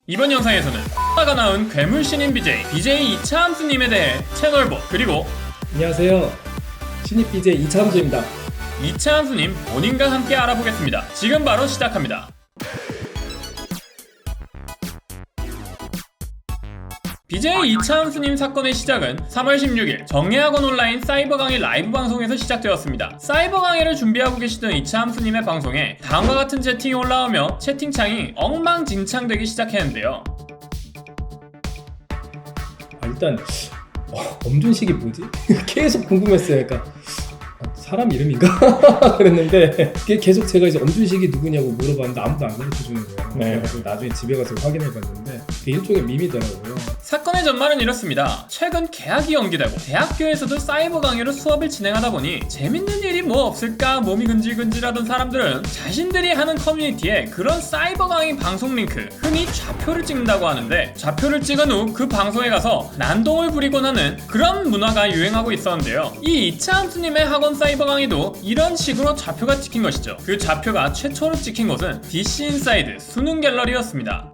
이번 영상에서는 X가 나온 괴물신인 BJ 이차함수님에 대해 채널보 그리고 안녕하세요. 신입 BJ 이차함수입니다. 이차함수님 본인과 함께 알아보겠습니다. 지금 바로 시작합니다. BJ 이차함수님 사건의 시작은 3월 16일 정예학원 온라인 사이버 강의 라이브 방송에서 시작되었습니다. 사이버 강의를 준비하고 계시던 이차함수님의 방송에 다음과 같은 채팅이 올라오며 채팅창이 엉망진창되기 시작했는데요. 일단 엄준식이 뭐지? 계속 궁금했어요. 그러니까 사람 이름인가? 그랬는데 계속 제가 이제 엄준식이 누구냐고 물어봤는데 아무도 안 가르쳐주는 거예요. 그래서 나중에 집에 가서 확인해봤는데 그게 일종의 밈이더라고요. 사건의 전말은 이렇습니다. 최근 개학이 연기되고 대학교에서도 사이버 강의로 수업을 진행하다 보니 재밌는 일이 뭐 없을까 몸이 근질근질하던 사람들은 자신들이 하는 커뮤니티에 그런 사이버 강의 방송 링크, 흔히 좌표를 찍는다고 하는데 좌표를 찍은 후 그 방송에 가서 난동을 부리곤 하는 그런 문화가 유행하고 있었는데요. 이 이차함수님의 학원 사이버 강의도 이런 식으로 좌표가 찍힌 것이죠. 그 좌표가 최초로 찍힌 곳은 DC인사이드 수능 갤러리였습니다.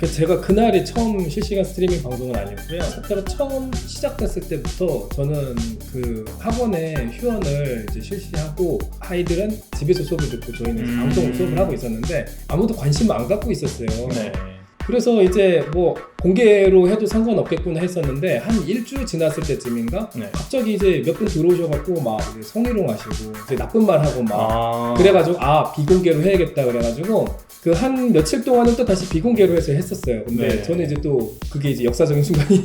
제가 그날이 처음 실시간 스트리밍 방송은 아니었고요. 사태가 처음 시작됐을 때부터 저는 그 학원에 휴원을 이제 실시하고 아이들은 집에서 수업을 듣고 저희는 방송으로 수업을 하고 있었는데 아무도 관심을 안 갖고 있었어요. 그래서 이제 뭐 공개로 해도 상관없겠구나 했었는데 한 일주 지났을 때쯤인가 갑자기 이제 몇 분 들어오셔갖고 막 성희롱 하시고 이제 나쁜 말 하고 막 그래가지고 비공개로 해야겠다 그래가지고 그 한 며칠 동안은 또 다시 비공개로 해서 했었어요. 근데 저는 이제 또 그게 이제 역사적인 순간이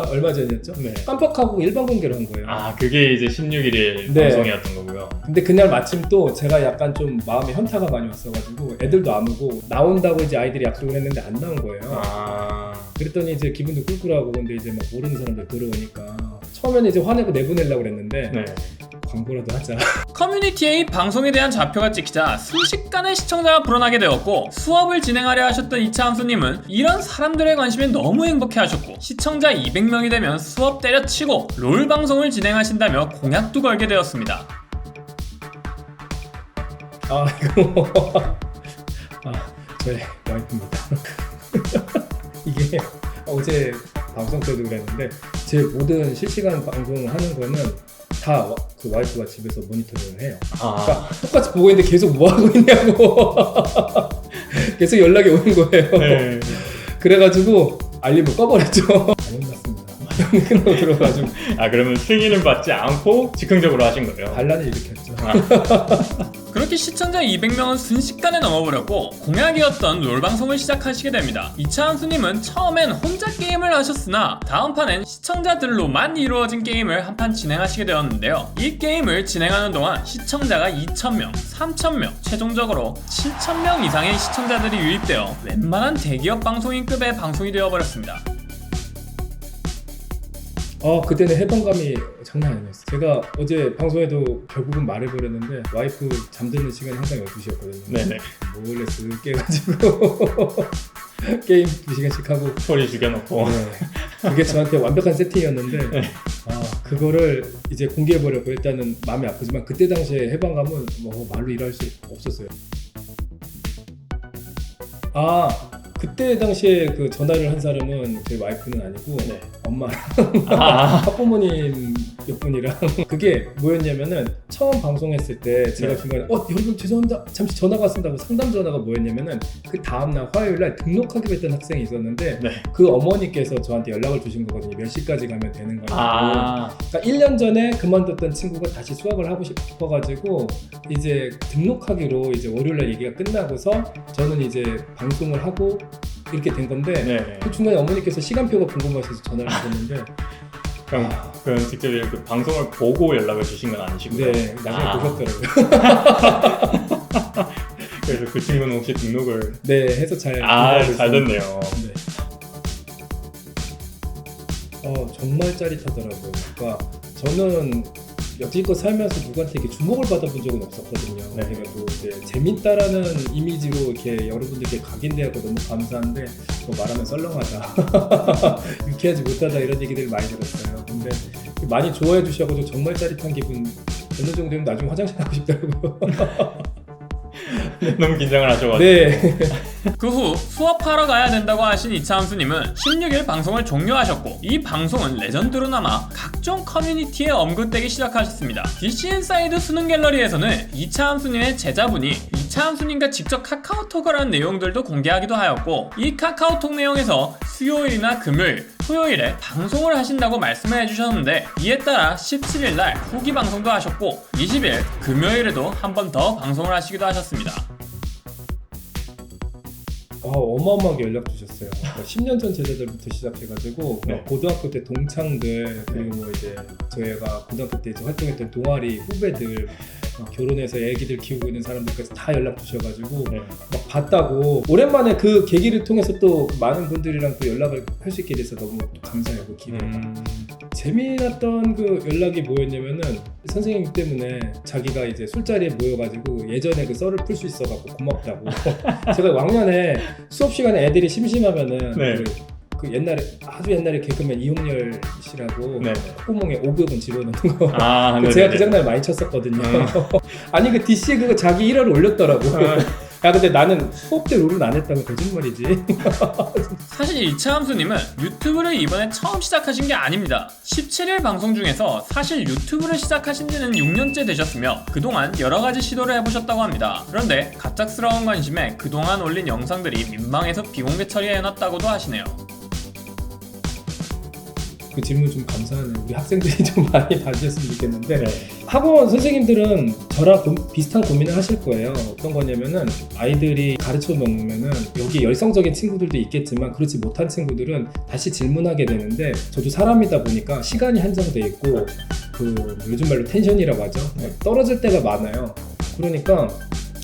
얼마 전이었죠. 깜빡하고 일반 공개로 한 거예요. 그게 이제 16일의 방송이었던 거고요. 근데 그날 마침 또 제가 약간 좀 마음에 현타가 많이 왔어가지고 애들도 안 오고 나온다고 이제 아이들이 약속을 했는데 안 나온 거예요. 그랬더니 이제 기분도 꿀꿀하고 근데 이제 막 모르는 사람들 들어오니까 처음에는 이제 화내고 내보내려고 그랬는데 광고라도 하자. 커뮤니티에 이 방송에 대한 좌표가 찍히자 순식간에 시청자가 불어나게 되었고 수업을 진행하려 하셨던 이차함수님은 이런 사람들의 관심에 너무 행복해하셨고 시청자 200명이 되면 수업 때려치고 롤 방송을 진행하신다며 공약도 걸게 되었습니다. 이거 저의 와이프입니다. 이게 어제 방송 때도 그랬는데 제 모든 실시간 방송을 하는 거는 다 그 와이프가 집에서 모니터링을 해요. 그러니까 똑같이 보고 있는데 계속 뭐 하고 있냐고 계속 연락이 오는 거예요. 그래가지고 알림을 꺼버렸죠. 안 혼났습니다. 끝나고 들어가지고. 그러면 승인을 받지 않고 즉흥적으로 하신 거예요? 반란을 일으켰죠. 그렇게 시청자 200명은 순식간에 넘어버렸고 공약이었던 롤방송을 시작하시게 됩니다. 이차함수님은 처음엔 혼자 게임을 하셨으나 다음 판엔 시청자들로만 이루어진 게임을 한 판 진행하시게 되었는데요. 이 게임을 진행하는 동안 시청자가 2,000명, 3,000명, 최종적으로 7,000명 이상의 시청자들이 유입되어 웬만한 대기업 방송인급의 방송이 되어버렸습니다. 그때는 해방감이 장난 아니었어요. 제가 어제 방송에도 결국은 말해버렸는데 와이프 잠드는 시간이 항상 12시였거든요. 몰래 쓱 깨가지고 게임 2시간씩 하고 소리 죽여놓고 그게 저한테 완벽한 세팅이었는데 그거를 이제 공개해버렸고 일단은 마음이 아프지만 그때 당시에 해방감은 뭐 말로 이해할 수 없었어요. 그때 당시에 그 전화를 한 사람은 제 와이프는 아니고 엄마랑 학부모님 몇 분이랑 그게 뭐였냐면은 처음 방송했을 때 제가 중간에 여러분 죄송합니다 잠시 전화가 왔습니다 하고 상담 전화가 뭐였냐면은 그 다음날 화요일날 등록하기로 했던 학생이 있었는데 그 어머니께서 저한테 연락을 주신 거거든요. 몇 시까지 가면 되는 거냐고. 그러니까 1년 전에 그만뒀던 친구가 다시 수학을 하고 싶어가지고 이제 등록하기로 이제 월요일날 얘기가 끝나고서 저는 이제 방송을 하고 이렇게 된 건데 그 중간에 어머니께서 시간표가 궁금하셔서 전화를 하셨는데 그럼 직접 그 방송을 보고 연락을 주신 건 아니시고요? 나중에 보셨더라고요. 그래서 그 친구는 혹시 등록을 해서 잘 됐네요. 정말 짜릿하더라고요. 그러니까 저는 여지껏 살면서 누구한테 이렇게 주목을 받아본 적은 없었거든요. 제가 또 이제 재밌다라는 이미지로 이렇게 여러분들께 각인되었고 너무 감사한데 뭐 말하면 썰렁하다, 유쾌하지 못하다 이런 얘기들 많이 들었어요. 근데 많이 좋아해 주셔서 정말 짜릿한 기분. 어느 정도면 나중에 화장실 가고 싶더라고요. 너무 긴장을 하셔가지고. 네. 그 후 수업하러 가야 된다고 하신 이차함수님은 16일 방송을 종료하셨고 이 방송은 레전드로 남아 각종 커뮤니티에 언급되기 시작하셨습니다. DC 인사이드 수능 갤러리에서는 이차함수님의 제자분이 이차함수님과 직접 카카오톡을 한 내용들도 공개하기도 하였고 이 카카오톡 내용에서 수요일이나 금요일, 토요일에 방송을 하신다고 말씀을 해주셨는데 이에 따라 17일날 후기 방송도 하셨고 20일 금요일에도 한 번 더 방송을 하시기도 하셨습니다. 어마어마하게 연락 주셨어요. 그러니까 10년 전 제자들부터 시작해가지고 네. 막 고등학교 때 동창들 그리고 뭐 이제 저희가 고등학교 때 이제 활동했던 동아리 후배들 막 결혼해서 애기들 키우고 있는 사람들까지 다 연락 주셔가지고 네. 막 봤다고 오랜만에 그 계기를 통해서 또 많은 분들이랑 또 연락을 할 수 있게 돼서 너무 또 감사해요. 그 기회가. 재미났던 그 연락이 뭐였냐면은 선생님 때문에 자기가 이제 술자리에 모여가지고 예전에 그 썰을 풀 수 있어갖고 고맙다고. 제가 왕년에 수업 시간에 애들이 심심하면은 네. 그 옛날에 아주 옛날에 개그맨 이홍열 씨라고 네. 콧구멍에 500원 집어넣는 거. 아, 그 네. 제가 그 장난을 많이 쳤었거든요. 아니 그 DC 그거 자기 일화를 올렸더라고. 야 근데 나는 수업 때 룰은 안 했다고 거짓말이지. 사실 이차함수님은 유튜브를 이번에 처음 시작하신 게 아닙니다. 17일 방송 중에서 사실 유튜브를 시작하신 지는 6년째 되셨으며 그동안 여러가지 시도를 해보셨다고 합니다. 그런데 갑작스러운 관심에 그동안 올린 영상들이 민망해서 비공개 처리해놨다고도 하시네요. 그 질문 좀 감사하네요. 우리 학생들이 좀 많이 봐주셨으면 좋겠는데 네. 학원 선생님들은 저랑 비슷한 고민을 하실 거예요. 어떤 거냐면은 아이들이 가르쳐 놓으면은 여기 열성적인 친구들도 있겠지만 그렇지 못한 친구들은 다시 질문하게 되는데 저도 사람이다 보니까 시간이 한정돼 있고 그 요즘 말로 텐션이라고 하죠. 떨어질 때가 많아요. 그러니까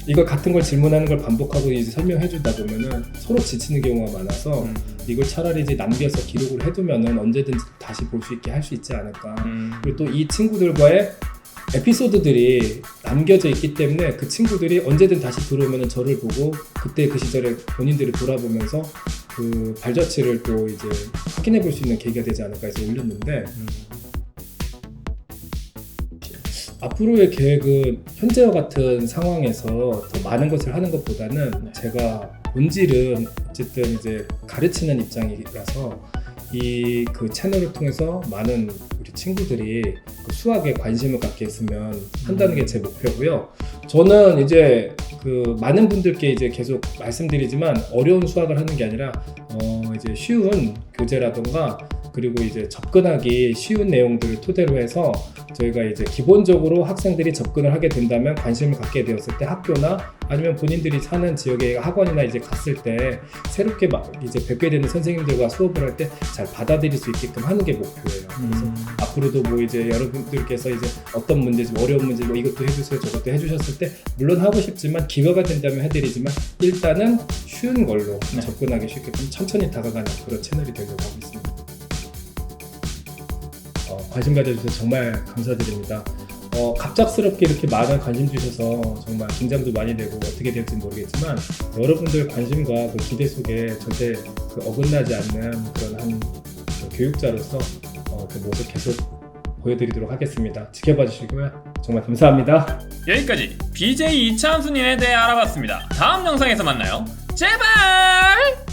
이걸 같은 걸 질문하는 걸 반복하고 이제 설명해 주다 보면은 서로 지치는 경우가 많아서 이걸 차라리 이제 남겨서 기록을 해두면은 언제든지 다시 볼 수 있게 할 수 있지 않을까. 그리고 또 이 친구들과의 에피소드들이 남겨져 있기 때문에 그 친구들이 언제든 다시 들어오면은 저를 보고 그때 그 시절에 본인들을 돌아보면서 그 발자취를 또 이제 확인해 볼 수 있는 계기가 되지 않을까 해서 올렸는데 앞으로의 계획은 현재와 같은 상황에서 더 많은 것을 하는 것보다는 제가 본질은 어쨌든 이제 가르치는 입장이라서 이 그 채널을 통해서 많은 우리 친구들이 그 수학에 관심을 갖게 했으면 한다는 게 제 목표고요. 저는 이제 그 많은 분들께 이제 계속 말씀드리지만 어려운 수학을 하는 게 아니라 이제 쉬운 교재라던가 그리고 이제 접근하기 쉬운 내용들을 토대로 해서 저희가 이제 기본적으로 학생들이 접근을 하게 된다면 관심을 갖게 되었을 때 학교나 아니면 본인들이 사는 지역의 학원이나 이제 갔을 때 새롭게 막 이제 뵙게 되는 선생님들과 수업을 할 때 잘 받아들일 수 있게끔 하는 게 목표예요. 그래서 앞으로도 뭐 이제 여러분들께서 이제 어떤 문제, 좀 어려운 문제, 뭐 이것도 해주세요, 저것도 해주셨을 때 물론 하고 싶지만 기회가 된다면 해드리지만 일단은 쉬운 걸로 접근하기 쉽게 좀 천천히 다가가는 그런 채널이 되려고 하고 있습니다. 관심 가져주셔서 정말 감사드립니다. 갑작스럽게 이렇게 많은 관심 주셔서 정말 긴장도 많이 되고 어떻게 될지 모르겠지만 여러분들 관심과 그 기대 속에 절대 그 어긋나지 않는 그런 한 교육자로서 그 모습 계속 보여드리도록 하겠습니다. 지켜봐 주시고요. 정말 감사합니다. 여기까지 BJ 이차함수님에 대해 알아봤습니다. 다음 영상에서 만나요. 제발!